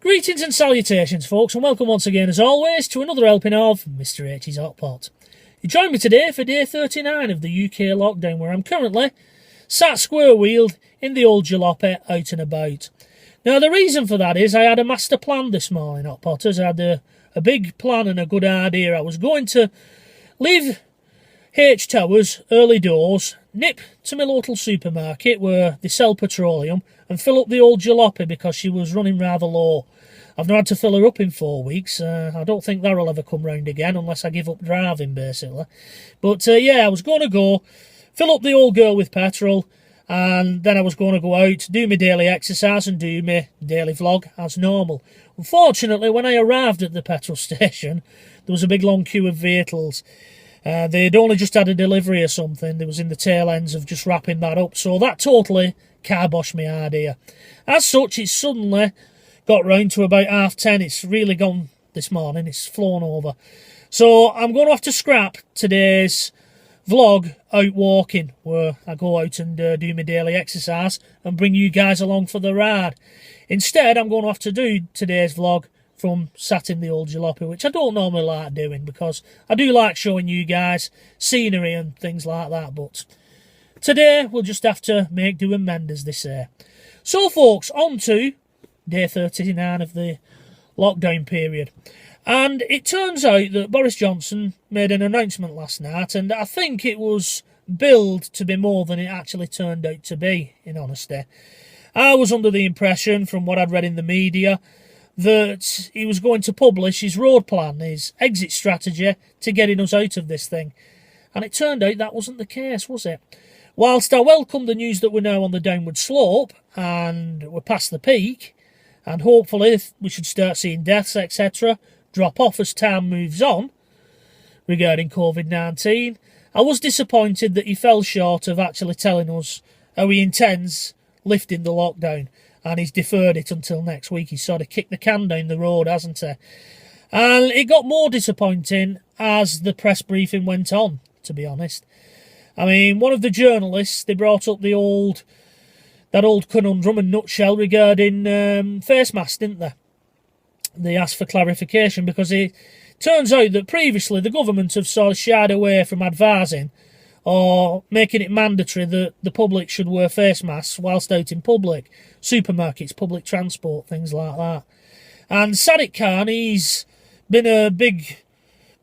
Greetings and salutations, folks, and welcome once again, as always, to another helping of Mr H's Hot Pot. You join me today for day 39 of the UK lockdown, where I'm currently sat square-wheeled in the old jalopy out and about. Now, the reason for that is I had a master plan this morning, Hot Potters. I had a big plan and a good idea. I was going to leave H Towers early doors, nip to my local supermarket where they sell petroleum, and fill up the old jalopy because she was running rather low. I've not had to fill her up in 4 weeks. I don't think that'll ever come round again unless I give up driving, basically. But yeah, I was going to go fill up the old girl with petrol, and then I was going to go out, do my daily exercise and do my daily vlog as normal. Unfortunately, when I arrived at the petrol station, there was a big long queue of vehicles. They'd only just had a delivery or something. They was in the tail ends of just wrapping that up. So that totally kiboshed my idea. As such, it's suddenly got round to about 10:30. It's really gone this morning. It's flown over. So I'm going to have to scrap today's vlog out walking, where I go out and do my daily exercise and bring you guys along for the ride. Instead, I'm going to have to do today's vlog from sat in the old jalopy, which I don't normally like doing because I do like showing you guys scenery and things like that. But today, we'll just have to make do and mend, as they say. So, folks, on to day 39 of the lockdown period. And it turns out that Boris Johnson made an announcement last night, and I think it was billed to be more than it actually turned out to be, in honesty. I was under the impression, from what I'd read in the media, that he was going to publish his road plan, his exit strategy to getting us out of this thing. And it turned out that wasn't the case, was it? Whilst I welcome the news that we're now on the downward slope and we're past the peak, and hopefully we should start seeing deaths, etc., drop off as time moves on regarding COVID-19, I was disappointed that he fell short of actually telling us how he intends lifting the lockdown, and he's deferred it until next week. He's sort of kicked the can down the road, hasn't he? And it got more disappointing as the press briefing went on, to be honest. I mean, one of the journalists, they brought up that old conundrum and nutshell regarding face masks, didn't they? They asked for clarification because it turns out that previously the government have sort of shied away from advising or making it mandatory that the public should wear face masks whilst out in public. Supermarkets, public transport, things like that. And Sadiq Khan, he's been a big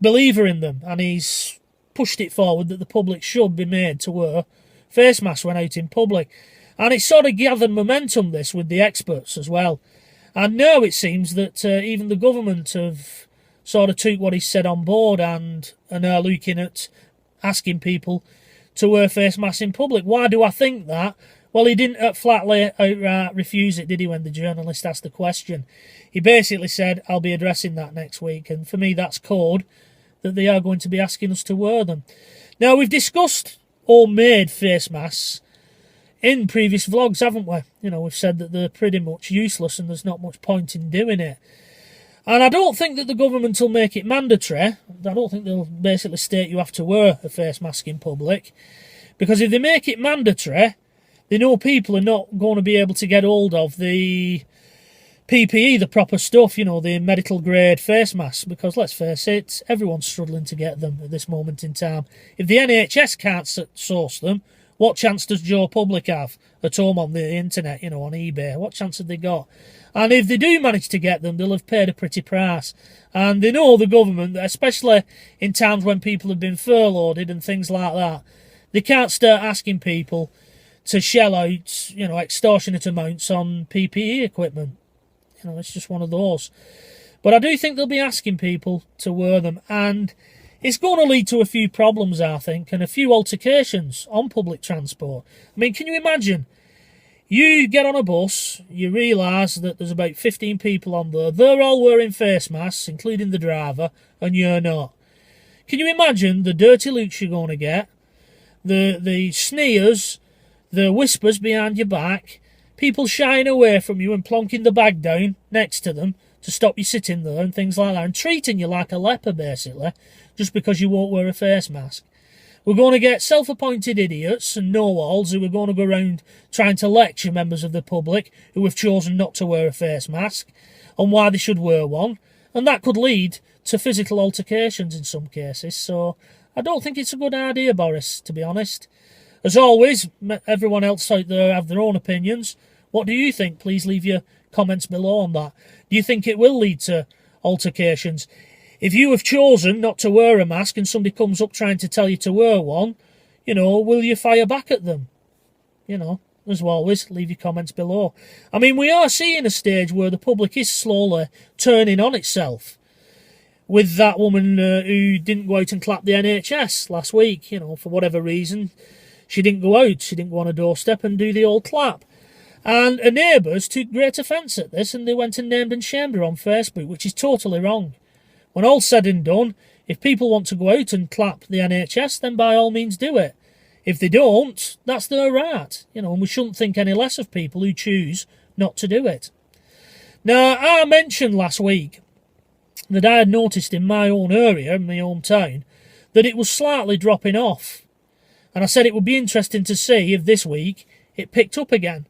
believer in them, and he's pushed it forward that the public should be made to wear face masks when out in public. And it's sort of gathered momentum, this, with the experts as well. And now it seems that even the government have sort of took what he said on board and are now looking at asking people to wear face masks in public. Why do I think that? Well, he didn't flatly outright refuse it, did he, when the journalist asked the question? He basically said, I'll be addressing that next week. And for me, that's code that they are going to be asking us to wear them. Now, we've discussed homemade face masks in previous vlogs, haven't we? You know, we've said that they're pretty much useless and there's not much point in doing it. And I don't think that the government will make it mandatory. I don't think they'll basically state you have to wear a face mask in public. Because if they make it mandatory, they know people are not going to be able to get hold of the PPE, the proper stuff, you know, the medical grade face masks. Because let's face it, everyone's struggling to get them at this moment in time. If the NHS can't source them, what chance does Joe Public have at home on the internet, you know, on eBay? What chance have they got? And if they do manage to get them, they'll have paid a pretty price. And they know the government, especially in times when people have been furloughed and things like that, they can't start asking people to shell out, you know, extortionate amounts on PPE equipment. You know, it's just one of those. But I do think they'll be asking people to wear them, and it's going to lead to a few problems, I think, and a few altercations on public transport. I mean, can you imagine? You get on a bus, you realise that there's about 15 people on there. They're all wearing face masks, including the driver, and you're not. Can you imagine the dirty looks you're going to get? The sneers, the whispers behind your back, people shying away from you and plonking the bag down next to them to stop you sitting there and things like that, and treating you like a leper, basically, just because you won't wear a face mask. We're going to get self-appointed idiots and know-alls who are going to go around trying to lecture members of the public who have chosen not to wear a face mask. on why they should wear one, and that could lead to physical altercations in some cases. So I don't think it's a good idea, Boris, to be honest. As always, everyone else out there have their own opinions. What do you think? Please leave your comments below on that. Do you think it will lead to altercations? If you have chosen not to wear a mask and somebody comes up trying to tell you to wear one, will you fire back at them? As always, leave your comments below. I mean, we are seeing a stage where the public is slowly turning on itself. With that woman who didn't go out and clap the NHS last week, for whatever reason. She didn't go out, she didn't go on a doorstep and do the old clap. And her neighbours took great offence at this, and they went and named and shamed her on Facebook, which is totally wrong. When all's said and done, if people want to go out and clap the NHS, then by all means do it. If they don't, that's their right, and we shouldn't think any less of people who choose not to do it. Now, I mentioned last week that I had noticed in my own area, in my hometown, that it was slightly dropping off. And I said it would be interesting to see if this week it picked up again.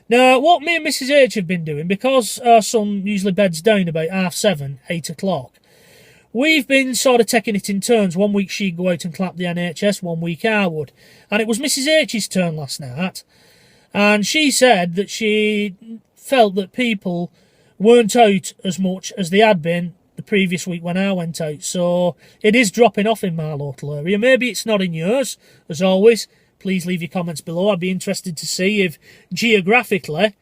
Now, what me and Mrs H have been doing, because our son usually beds down about 7:30, 8 o'clock, we've been sort of taking it in turns. One week she'd go out and clap the NHS, one week I would. And it was Mrs H's turn last night. And she said that she felt that people weren't out as much as they had been the previous week when I went out. So it is dropping off in my local area. Maybe it's not in yours. As always, please leave your comments below. I'd be interested to see if geographically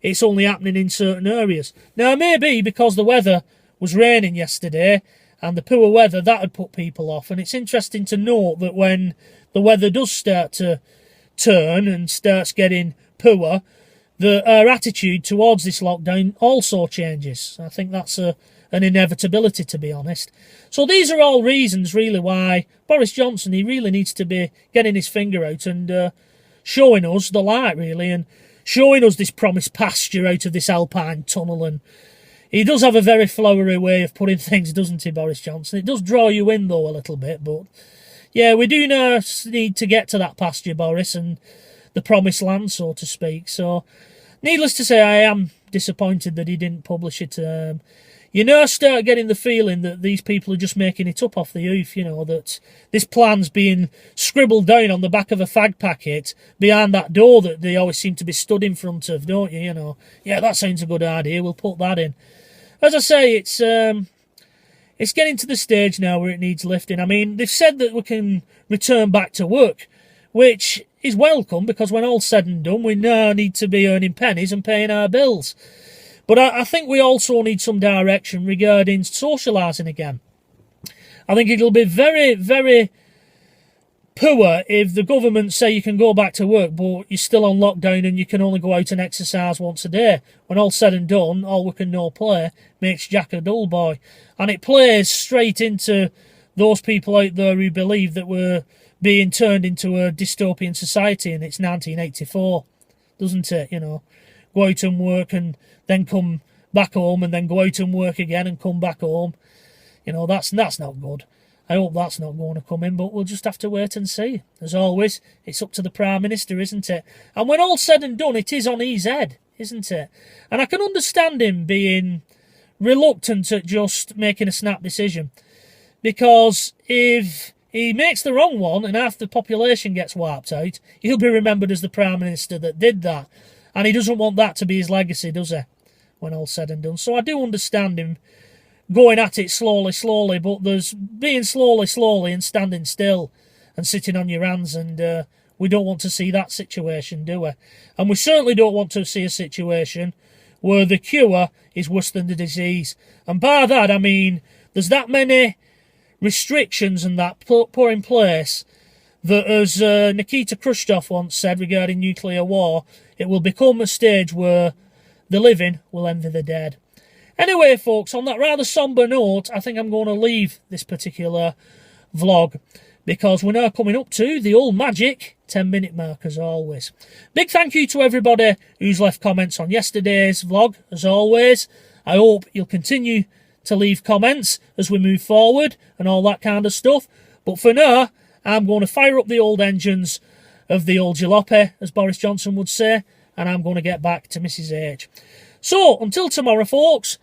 it's only happening in certain areas. Now, maybe because the weather was raining yesterday and the poor weather, that had put people off. And it's interesting to note that when the weather does start to turn and starts getting poor, our attitude towards this lockdown also changes. I think that's an inevitability, to be honest. So these are all reasons, really, why Boris Johnson, he really needs to be getting his finger out and showing us the light, really, and showing us this promised pasture out of this Alpine tunnel. And he does have a very flowery way of putting things, doesn't he, Boris Johnson? It does draw you in, though, a little bit. But, yeah, we do now need to get to that pasture, Boris, and the promised land, so to speak. So, needless to say, I am disappointed that he didn't publish it. Start getting the feeling that these people are just making it up off the hoof, that this plan's being scribbled down on the back of a fag packet behind that door that they always seem to be stood in front of, don't you? Yeah, that sounds a good idea, we'll put that in. As I say, it's getting to the stage now where it needs lifting. I mean, they've said that we can return back to work, which is welcome, because when all's said and done, we now need to be earning pennies and paying our bills. But I think we also need some direction regarding socialising again. I think it'll be very, very poor if the government say you can go back to work, but you're still on lockdown and you can only go out and exercise once a day. When all's said and done, all we can no play makes Jack a dull boy. And it plays straight into those people out there who believe that we're being turned into a dystopian society and it's 1984, doesn't it? Go out and work and then come back home and then go out and work again and come back home. That's not good. I hope that's not going to come in, but we'll just have to wait and see. As always, it's up to the Prime Minister, isn't it? And when all's said and done, it is on his head, isn't it? And I can understand him being reluctant at just making a snap decision. Because if he makes the wrong one and half the population gets wiped out, he'll be remembered as the Prime Minister that did that. And he doesn't want that to be his legacy, does he? When all's said and done. So I do understand him going at it slowly, but there's being slowly and standing still and sitting on your hands, and we don't want to see that situation, do we? And we certainly don't want to see a situation where the cure is worse than the disease. And by that, I mean there's that many restrictions and that put in place that, as Nikita Khrushchev once said regarding nuclear war, it will become a stage where the living will envy the dead. Anyway, folks, on that rather sombre note, I think I'm going to leave this particular vlog, because we're now coming up to the old magic 10-minute mark, as always. Big thank you to everybody who's left comments on yesterday's vlog, as always. I hope you'll continue to leave comments as we move forward and all that kind of stuff. But for now, I'm going to fire up the old engines of the old jalopy, as Boris Johnson would say, and I'm going to get back to Mrs H. So, until tomorrow, folks,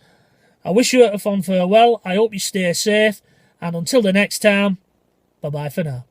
I wish you a fond farewell. I hope you stay safe. And until the next time, bye-bye for now.